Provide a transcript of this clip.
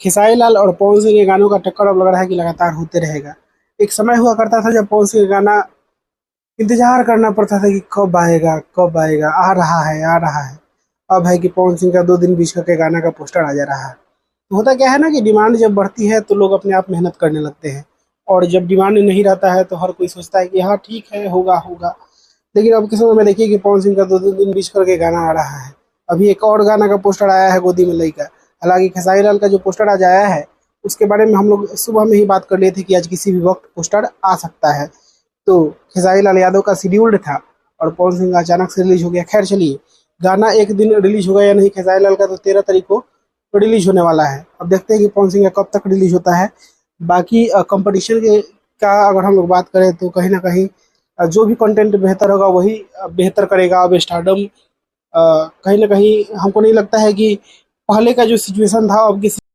खेसारी लाल और पवन सिंह के गानों का टक्कर अब लग रहा है कि लगातार होते रहेगा। एक समय हुआ करता था जब पवन सिंह का गाना इंतजार करना पड़ता था कि कब आएगा कब आएगा, आ रहा है आ रहा है। अब है कि पवन सिंह का 2 दिन बीच करके गाना का पोस्टर आ जा रहा है। तो होता क्या है ना कि डिमांड जब बढ़ती है तो लोग अपने आप मेहनत करने लगते हैं, और जब डिमांड नहीं रहता है तो हर कोई सोचता है कि हाँ ठीक है, होगा होगा। लेकिन अब के समय में देखिए कि पवन सिंह का 2 दिन बीच करके गाना आ रहा है। अभी एक और गाना का पोस्टर आया है, गोदी में लइका। हालांकि खेसारी लाल का जो पोस्टर आज आया है उसके बारे में हम लोग सुबह में ही बात कर लिए थे कि आज किसी भी वक्त पोस्टर आ सकता है। तो खेसारी लाल यादव का शेड्यूल्ड था और पवन सिंह का अचानक से रिलीज हो गया। खैर चलिए, गाना एक दिन रिलीज होगा या नहीं खेसारी लाल का, तो 13 तारीख को रिलीज होने वाला है। अब देखते हैं कि पवन सिंह का कब तक रिलीज होता है। बाकी कंपटीशन के का अगर हम लोग बात करें तो कहीं ना कहीं जो भी कंटेंट बेहतर होगा वही बेहतर करेगा। अब स्टारडम कहीं ना कहीं हमको नहीं लगता है कि पहले का जो सिचुएशन था अब की